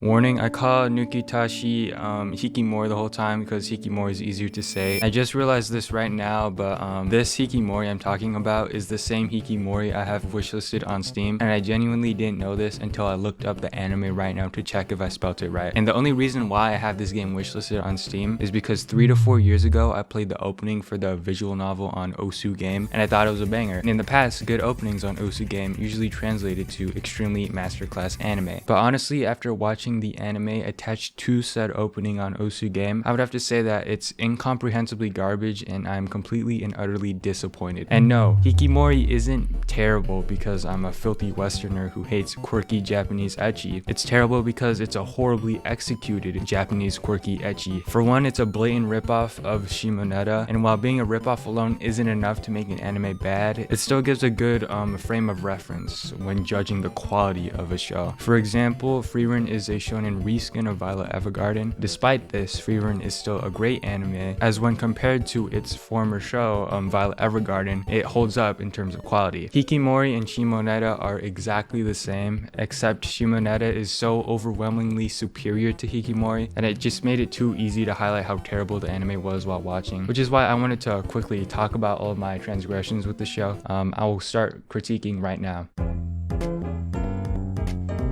Warning, I call Nukitashi Hikimori the whole time because Hikimori is easier to say. I just realized this right now, but this Hikimori I'm talking about is the same Hikimori I have wishlisted on Steam, and I genuinely didn't know this until I looked up the anime right now to check if I spelt it right. And the only reason why I have this game wishlisted on Steam is because 3 to 4 years ago I played the opening for the visual novel on Osu Game, and I thought it was a banger. And in the past, good openings on Osu Game usually translated to extremely masterclass anime. But honestly, after watching the anime attached to said opening on Osu Game, I would have to say that it's incomprehensibly garbage and I'm completely and utterly disappointed. And no, Hikimori isn't terrible because I'm a filthy westerner who hates quirky Japanese ecchi. It's terrible because it's a horribly executed Japanese quirky ecchi. For one, it's a blatant ripoff of Shimoneta, and while being a ripoff alone isn't enough to make an anime bad, it still gives a good frame of reference when judging the quality of a show. For example, Frieren is a shonen reskin of Violet Evergarden. Despite this, Frieren is still a great anime, as when compared to its former show, Violet Evergarden, it holds up in terms of quality. Hikimori and Shimoneta are exactly the same, except Shimoneta is so overwhelmingly superior to Hikimori, and it just made it too easy to highlight how terrible the anime was while watching, which is why I wanted to quickly talk about all of my transgressions with the show. I will start critiquing right now.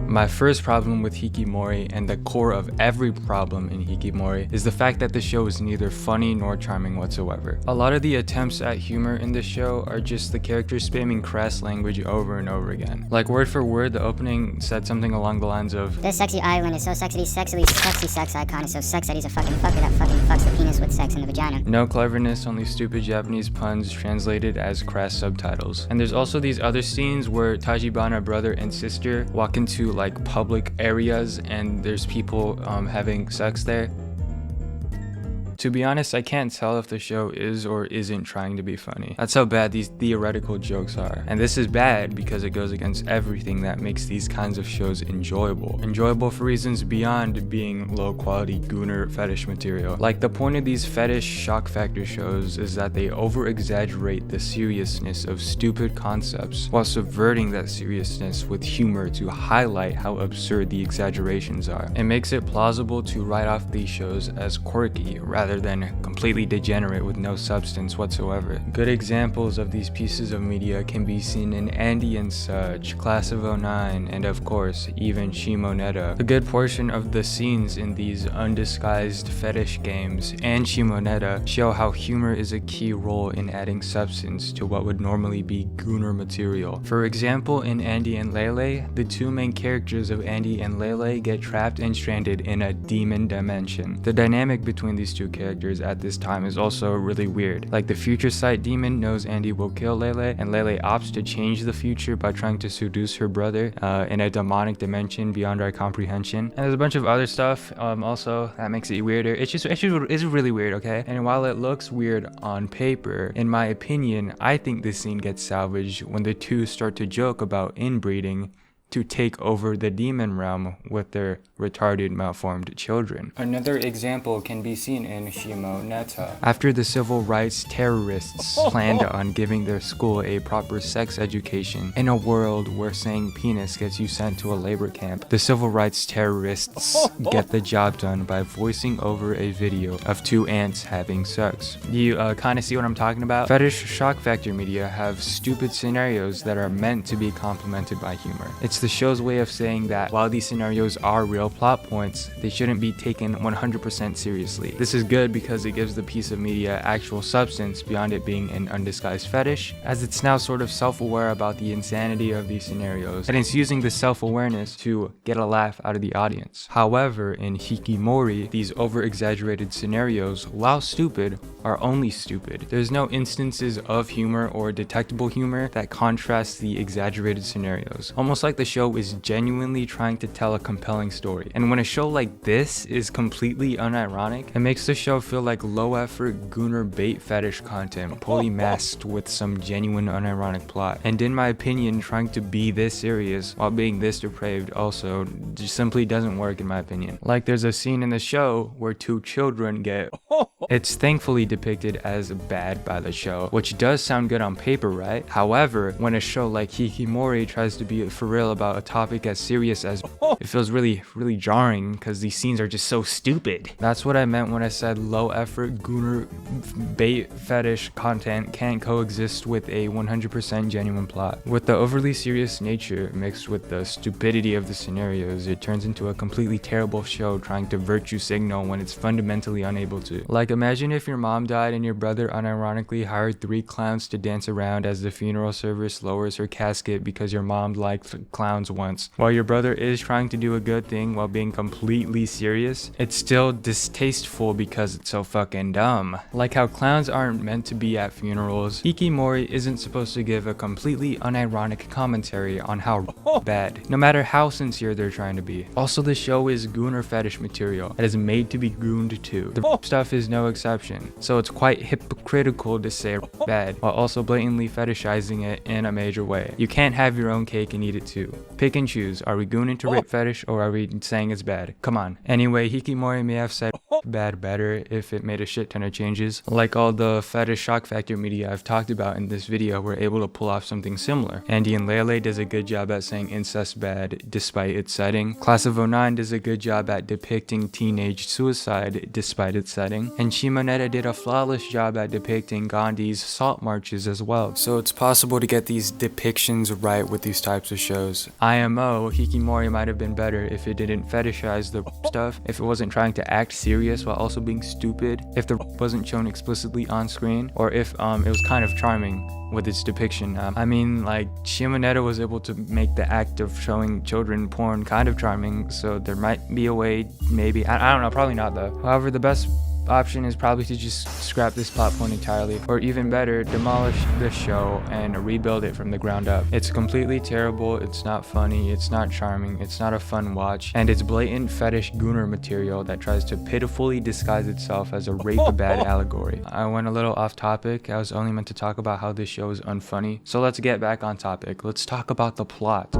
My first problem with Hikimori, and the core of every problem in Hikimori, is the fact that the show is neither funny nor charming whatsoever. A lot of the attempts at humor in the show are just the characters spamming crass language over and over again. Like word for word, the opening said something along the lines of, "This sexy island is so sexy, sexy sex icon is so sex that he's a fucking fucker that fucking fucks the penis with sex in the vagina." No cleverness, only stupid Japanese puns translated as crass subtitles. And there's also these other scenes where Tachibana brother and sister walk into like public areas and there's people having sex there. To be honest, I can't tell if the show is or isn't trying to be funny. That's how bad these theoretical jokes are. And this is bad because it goes against everything that makes these kinds of shows enjoyable. Enjoyable for reasons beyond being low quality GOONER fetish material. Like the point of these fetish shock factor shows is that they over exaggerate the seriousness of stupid concepts while subverting that seriousness with humor to highlight how absurd the exaggerations are. It makes it plausible to write off these shows as quirky rather than completely degenerate with no substance whatsoever. Good examples of these pieces of media can be seen in Andy and Such, Class of 09, and of course, even Shimoneta. A good portion of the scenes in these undisguised fetish games and Shimoneta show how humor is a key role in adding substance to what would normally be GOONER material. For example, in Andy and Lele, the two main characters of Andy and Lele get trapped and stranded in a demon dimension. The dynamic between these two characters at this time is also really weird. Like the future sight demon knows Andy will kill Lele, and Lele opts to change the future by trying to seduce her brother in a demonic dimension beyond our comprehension. And there's a bunch of other stuff also that makes it weirder. It's really weird, okay? And while it looks weird on paper, in my opinion, I think this scene gets salvaged when the two start to joke about inbreeding to take over the demon realm with their retarded, malformed children. Another example can be seen in Shimoneta. After the civil rights terrorists planned on giving their school a proper sex education in a world where saying penis gets you sent to a labor camp, the civil rights terrorists get the job done by voicing over a video of two ants having sex. You kind of see what I'm talking about? Fetish shock factor media have stupid scenarios that are meant to be complemented by humor. It's the show's way of saying that while these scenarios are real plot points, they shouldn't be taken 100% seriously. This is good because it gives the piece of media actual substance beyond it being an undisguised fetish, as it's now sort of self-aware about the insanity of these scenarios, and it's using this self-awareness to get a laugh out of the audience. However, in Hikimori, these over-exaggerated scenarios, while stupid, are only stupid. There's no instances of humor or detectable humor that contrasts the exaggerated scenarios. Almost like the show is genuinely trying to tell a compelling story. And when a show like this is completely unironic, it makes the show feel like low-effort GOONER bait fetish content poorly masked with some genuine unironic plot. And in my opinion, trying to be this serious while being this depraved also just simply doesn't work in my opinion. Like there's a scene in the show where two children get It's thankfully depicted as bad by the show, which does sound good on paper, right? However, when a show like Hikimori tries to be for real about a topic as serious as it feels really jarring because these scenes are just so stupid. That's what I meant when I said low effort gooner bait fetish content can't coexist with a 100% genuine plot. With the overly serious nature mixed with the stupidity of the scenarios, it turns into a completely terrible show trying to virtue signal when it's fundamentally unable to. Like, imagine if your mom died and your brother unironically hired 3 clowns to dance around as the funeral service lowers her casket because your mom liked clowns once. While your brother is trying to do a good thing while being completely serious, it's still distasteful because it's so fucking dumb. Like how clowns aren't meant to be at funerals, Hikimori isn't supposed to give a completely unironic commentary on how bad, no matter how sincere they're trying to be. Also, the show is gooner fetish material that is made to be gooned to. The stuff is no exception, so it's quite hypocritical to say bad while also blatantly fetishizing it in a major way. You can't have your own cake and eat it too. Pick and choose. Are we gooning to rape fetish or are we saying it's bad? Come on. Anyway, Hikimori may have said bad better if it made a shit ton of changes. Like all the fetish shock factor media I've talked about in this video were able to pull off something similar. Andy and Lele does a good job at saying incest bad despite its setting. Class of '09 does a good job at depicting teenage suicide despite its setting. And Shimoneta did a flawless job at depicting Gandhi's salt marches as well. So it's possible to get these depictions right with these types of shows. IMO, Hikimori might have been better if it didn't fetishize the stuff, if it wasn't trying to act serious while also being stupid, if the wasn't shown explicitly on screen, or if it was kind of charming with its depiction. I mean, like, Shimoneta was able to make the act of showing children porn kind of charming, so there might be a way, maybe, I don't know, probably not though. However, the best option is probably to just scrap this plot point entirely, or even better, demolish the show and rebuild it from the ground up. It's completely terrible, it's not funny, it's not charming, it's not a fun watch, and it's blatant fetish gooner material that tries to pitifully disguise itself as a rape bad allegory. I went a little off topic. I was only meant to talk about how this show is unfunny, so let's get back on topic. Let's talk about the plot.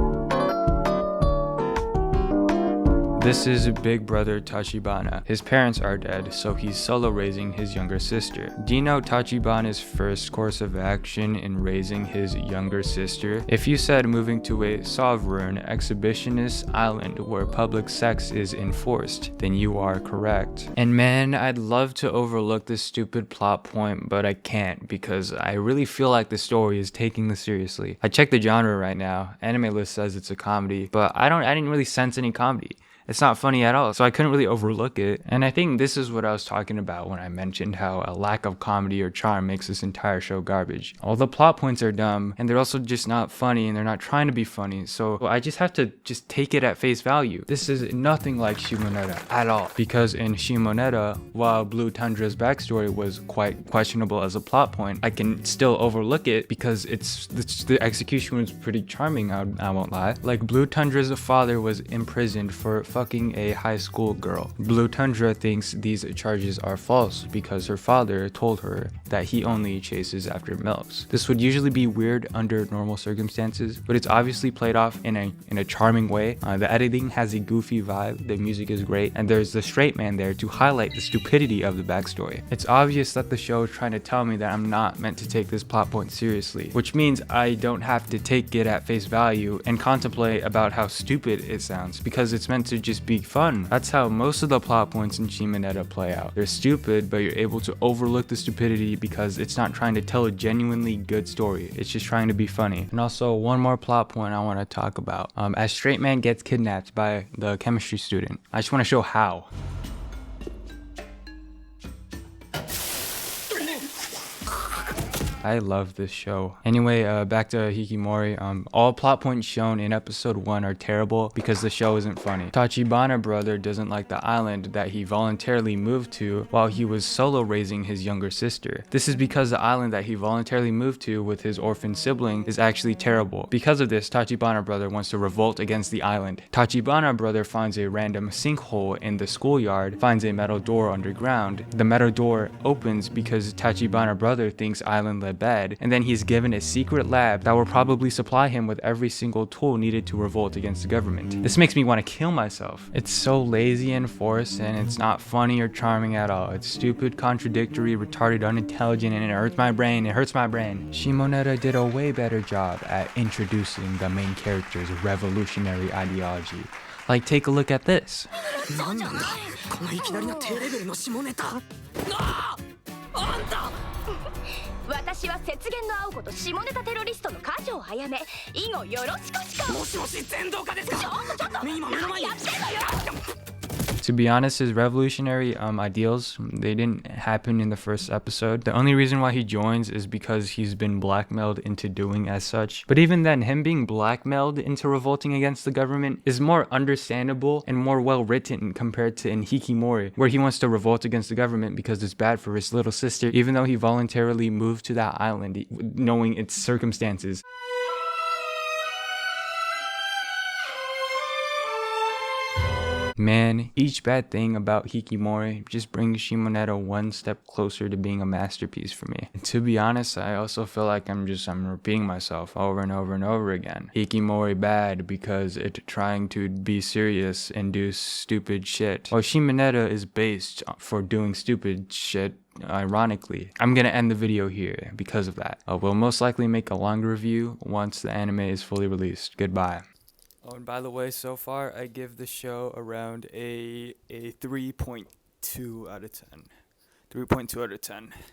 This is big brother Tachibana. His parents are dead, so he's solo raising his younger sister. Do you know Tachibana's first course of action in raising his younger sister? If you said moving to a sovereign, exhibitionist island where public sex is enforced, then you are correct. And man, I'd love to overlook this stupid plot point, but I can't because I really feel like the story is taking this seriously. I checked the genre right now. Anime List says it's a comedy, but I didn't really sense any comedy. It's not funny at all, so I couldn't really overlook it. And I think this is what I was talking about when I mentioned how a lack of comedy or charm makes this entire show garbage. All the plot points are dumb, and they're also just not funny, and they're not trying to be funny, so I just have to just take it at face value. This is nothing like Shimoneta at all, because in Shimoneta, while Blue Tundra's backstory was quite questionable as a plot point, I can still overlook it because the execution was pretty charming, I won't lie. Like, Blue Tundra's father was imprisoned for fucking a high school girl. Blue Tundra thinks these charges are false because her father told her that he only chases after milks. This would usually be weird under normal circumstances, but it's obviously played off in a charming way. The editing has a goofy vibe, the music is great, and there's the straight man there to highlight the stupidity of the backstory. It's obvious that the show is trying to tell me that I'm not meant to take this plot point seriously, which means I don't have to take it at face value and contemplate about how stupid it sounds, because it's meant to just be fun. That's how most of the plot points in Shimoneta play out. They're stupid, but you're able to overlook the stupidity because it's not trying to tell a genuinely good story. It's just trying to be funny. And also, one more plot point I want to talk about. As straight man gets kidnapped by the chemistry student, I just want to show how. I love this show. Anyway, back to Hikimori. All plot points shown in episode 1 are terrible because the show isn't funny. Tachibana brother doesn't like the island that he voluntarily moved to while he was solo raising his younger sister. This is because the island that he voluntarily moved to with his orphan sibling is actually terrible. Because of this, Tachibana brother wants to revolt against the island. Tachibana brother finds a random sinkhole in the schoolyard, finds a metal door underground. The metal door opens because Tachibana brother thinks island led bad, and then he's given a secret lab that will probably supply him with every single tool needed to revolt against the government. This makes me want to kill myself. It's so lazy and forced, and it's not funny or charming at all. It's stupid, contradictory, retarded, unintelligent, and it hurts my brain. It hurts my brain. Shimoneta did a way better job at introducing the main character's revolutionary ideology. Like, take a look at this. なんなんだこのいきなりの低レベルの下ネタなああんた私は雪原の青子と下ネタテロリストの家城あやめ以後よろしくしかもしもし全道家ですかちょっと今目の前にやってんのよ To be honest, his revolutionary ideals, they didn't happen in the first episode. The only reason why he joins is because he's been blackmailed into doing as such. But even then, him being blackmailed into revolting against the government is more understandable and more well written compared to in Hikimori, where he wants to revolt against the government because it's bad for his little sister, even though he voluntarily moved to that island knowing its circumstances. Man, each bad thing about Hikimori just brings Shimoneta one step closer to being a masterpiece for me. And to be honest, I also feel like I'm repeating myself over and over and over again. Hikimori bad because it's trying to be serious and do stupid shit, while Shimoneta is based for doing stupid shit. Ironically, I'm gonna end the video here because of that. We'll most likely make a longer review once the anime is fully released. Goodbye. Oh, and by the way, so far I give the show around a 3.2 out of 10. 3.2 out of 10.